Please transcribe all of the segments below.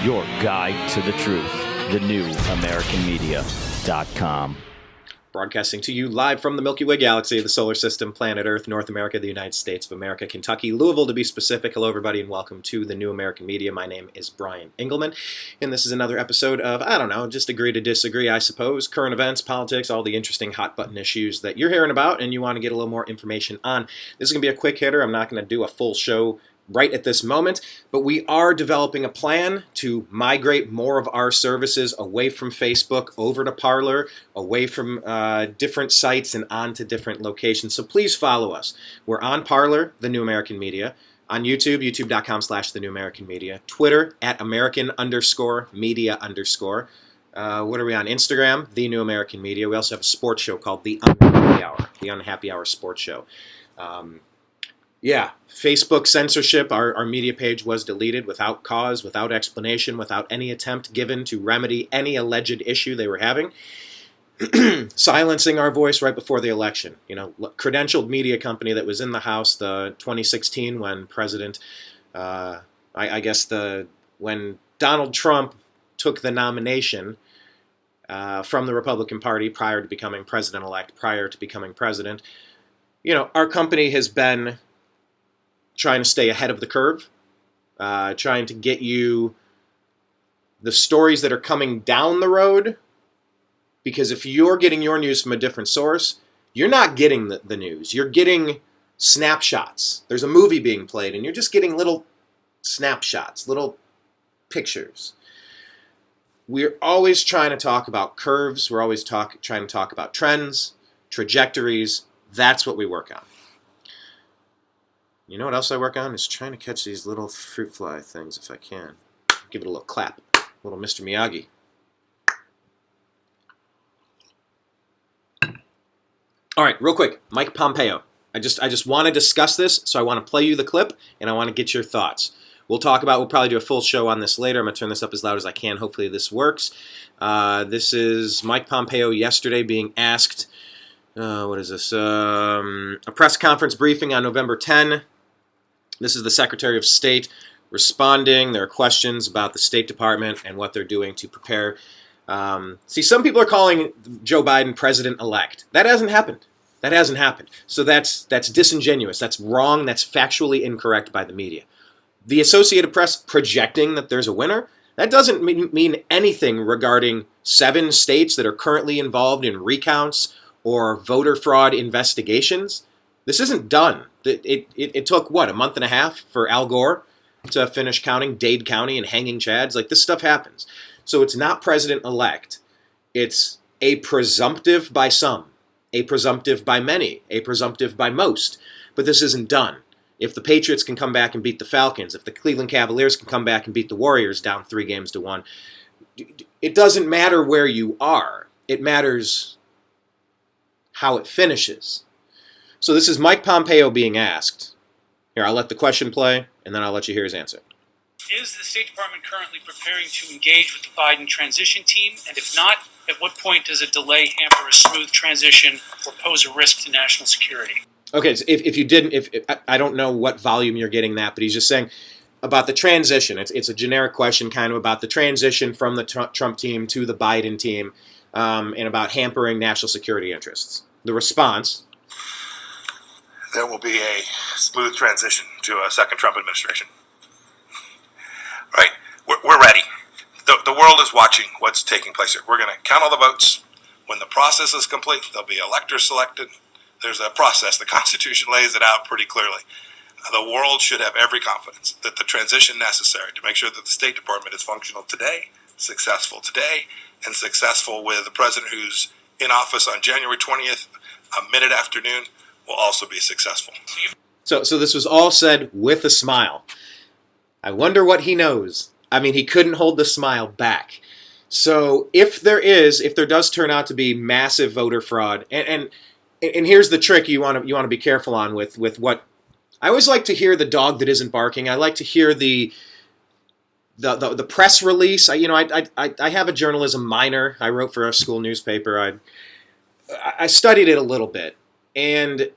Your guide to the truth. TheNewAmericanMedia.com. Broadcasting to you live from the Milky Way galaxy, the solar system, planet Earth, North America, the United States of America, Kentucky, Louisville to be specific. Hello, everybody, and welcome to the New American Media. My name is Brian Engelman, and this is another episode of, I don't know, just agree to disagree, I suppose. Current events, politics, all the interesting hot-button issues that you're hearing about and you want to get a little more information on. This is going to be a quick hitter. I'm not going to do a full show right at this moment, but we are developing a plan to migrate more of our services away from Facebook, over to Parler, away from different sites and onto different locations. So please follow us. We're on Parler, The New American Media, on YouTube, youtube.com/The New American Media, Twitter at American_media_. What are we on? Instagram, The New American Media. We also have a sports show called The Unhappy Hour, The Unhappy Hour Sports Show. Facebook censorship. Our media page was deleted without cause, without explanation, without any attempt given to remedy any alleged issue they were having. Silencing our voice right before the election. You know, Credentialed Media company that was in the House, the 2016 when President, when Donald Trump took the nomination from the Republican Party prior to becoming president-elect, prior to becoming president. You know, our company has been trying to stay ahead of the curve, trying to get you the stories that are coming down the road, because if you're getting your news from a different source, you're not getting the news. You're getting snapshots. There's a movie being played, and you're just getting little snapshots, little pictures. We're always trying to talk about curves. We're always trying to talk about trends, trajectories. That's what we work on. You know what else I work on? Is trying to catch these little fruit fly things if I can. Give it a little clap. Little Mr. Miyagi. All right, real quick. Mike Pompeo. I just want to discuss this, so I want to play you the clip, and I want to get your thoughts. We'll probably do a full show on this later. I'm going to turn this up as loud as I can. Hopefully this works. This is Mike Pompeo yesterday being asked, what is this? A press conference briefing on November 10. This is the Secretary of State responding. There are questions about the State Department and what they're doing to prepare. Some people are calling Joe Biden president-elect. That hasn't happened. So that's disingenuous. That's wrong. That's factually incorrect by the media. The Associated Press projecting that there's a winner, that doesn't mean anything regarding 7 states that are currently involved in recounts or voter fraud investigations. This isn't done. It took, a month and a half for Al Gore to finish counting Dade County and hanging Chads? Like, this stuff happens. So it's not president-elect. It's a presumptive by some, a presumptive by many, a presumptive by most. But this isn't done. If the Patriots can come back and beat the Falcons, if the Cleveland Cavaliers can come back and beat the Warriors down 3-1, it doesn't matter where you are. It matters how it finishes. So this is Mike Pompeo being asked. Here, I'll let the question play, and then I'll let you hear his answer. Is the State Department currently preparing to engage with the Biden transition team? And if not, at what point does a delay hamper a smooth transition or pose a risk to national security? Okay, so if you didn't, I don't know what volume you're getting that, but he's just saying about the transition. It's a generic question kind of about the transition from the Trump team to the Biden team, and about hampering national security interests. The response: there will be a smooth transition to a second Trump administration. Right? We're ready. The world is watching what's taking place here. We're going to count all the votes. When the process is complete, there'll be electors selected. There's a process. The Constitution lays it out pretty clearly. The world should have every confidence that the transition necessary to make sure that the State Department is functional today, successful today, and successful with the president who's in office on January 20th, mid-afternoon, will also be successful. So this was all said with a smile. I wonder what he knows. I mean, he couldn't hold the smile back. So if there does turn out to be massive voter fraud, and here's the trick you want to be careful on with what I always like to hear: the dog that isn't barking. I like to hear the press release. I have a journalism minor. I wrote for a school newspaper. I studied it a little bit, and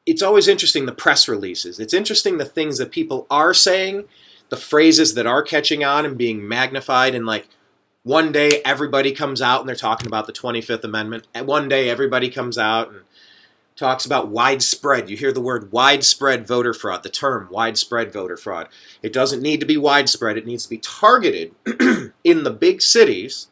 it's always interesting, the press releases. It's interesting the things that people are saying the phrases that are catching on and being magnified, and like one day everybody comes out and they're talking about the 25th Amendment, and one day everybody comes out and talks about widespread. You hear the word widespread voter fraud, the term widespread voter fraud. It doesn't need to be widespread. It needs to be targeted in the big cities,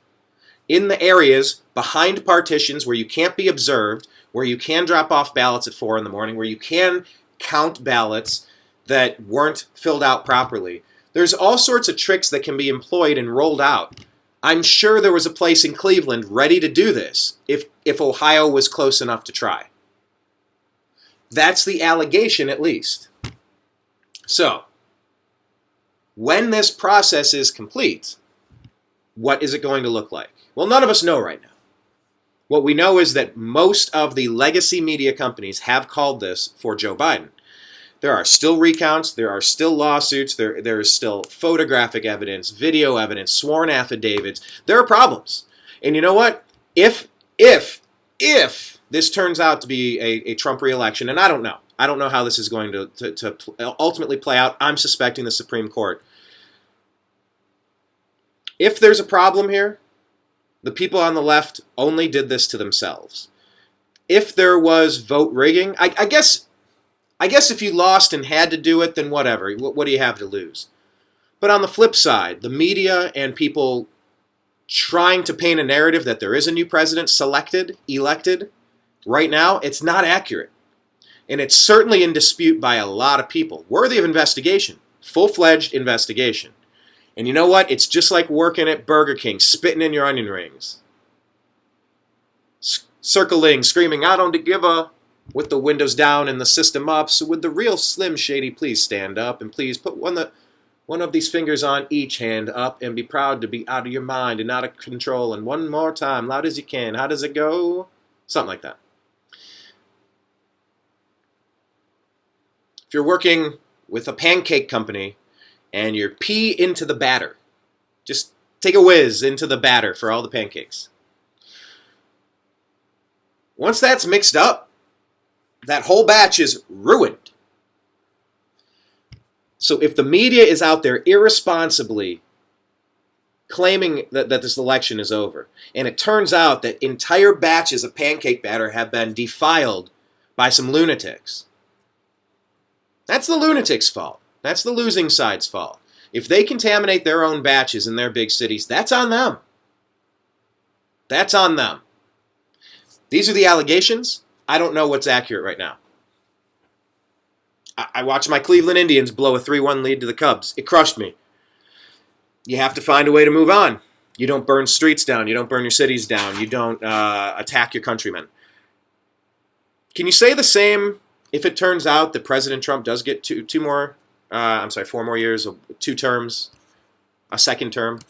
in the areas behind partitions where you can't be observed, where you can drop off ballots at 4 in the morning, where you can count ballots that weren't filled out properly. There's all sorts of tricks that can be employed and rolled out. I'm sure there was a place in Cleveland ready to do this if Ohio was close enough to try. That's the allegation, at least. So, when this process is complete, what is it going to look like? Well, none of us know right now. What we know is that most of the legacy media companies have called this for Joe Biden. There are still recounts, there are still lawsuits, there is still photographic evidence, video evidence, sworn affidavits. There are problems. And you know what? If this turns out to be a Trump re-election, and I don't know how this is going to ultimately play out. I'm suspecting the Supreme Court. If there's a problem here, the people on the left only did this to themselves. If there was vote rigging, I guess if you lost and had to do it, then whatever. What do you have to lose? But on the flip side, the media and people trying to paint a narrative that there is a new president elected, right now, it's not accurate. And it's certainly in dispute by a lot of people. Worthy of investigation. Full-fledged investigation. And you know what? It's just like working at Burger King, spitting in your onion rings. Circling, screaming, I don't give a... with the windows down and the system up. So would the real Slim Shady please stand up and please put one of these fingers on each hand up and be proud to be out of your mind and out of control. And one more time, loud as you can. How does it go? Something like that. If you're working with a pancake company and you're pee into the batter, just take a whiz into the batter for all the pancakes. Once that's mixed up, that whole batch is ruined. So if the media is out there irresponsibly claiming that this election is over, and it turns out that entire batches of pancake batter have been defiled by some lunatics, that's the lunatics' fault. That's the losing side's fault. If they contaminate their own batches in their big cities, that's on them. That's on them. These are the allegations. I don't know what's accurate right now. I watched my Cleveland Indians blow a 3-1 lead to the Cubs. It crushed me. You have to find a way to move on. You don't burn streets down. You don't burn your cities down. You don't attack your countrymen. Can you say the same if it turns out that President Trump does get 4 more years, 2 terms, a second term?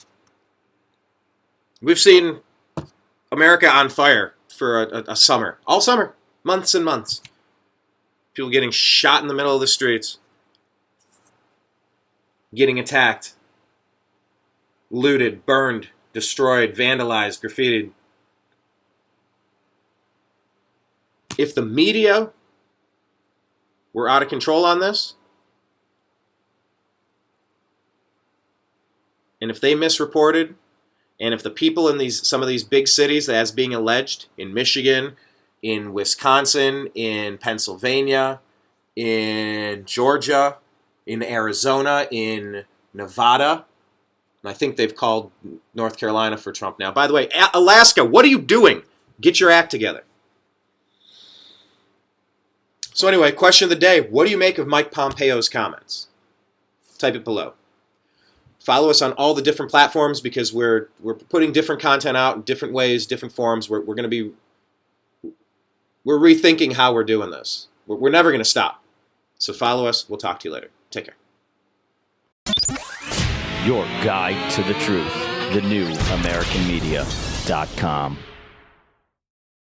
We've seen America on fire for a summer. All summer. Months and months. People getting shot in the middle of the streets. Getting attacked. Looted, burned, destroyed, vandalized, graffitied. If the media were out of control on this, and if they misreported, and if the people in some of these big cities, as being alleged, in Michigan, in Wisconsin, in Pennsylvania, in Georgia, in Arizona, in Nevada, and I think they've called North Carolina for Trump now. By the way, Alaska, what are you doing? Get your act together. So anyway, question of the day. What do you make of Mike Pompeo's comments? Type it below. Follow us on all the different platforms because we're putting different content out in different ways, different forms. We're rethinking how we're doing this. We're never going to stop. So follow us. We'll talk to you later. Take care. Your guide to the truth. The new AmericanMedia.com.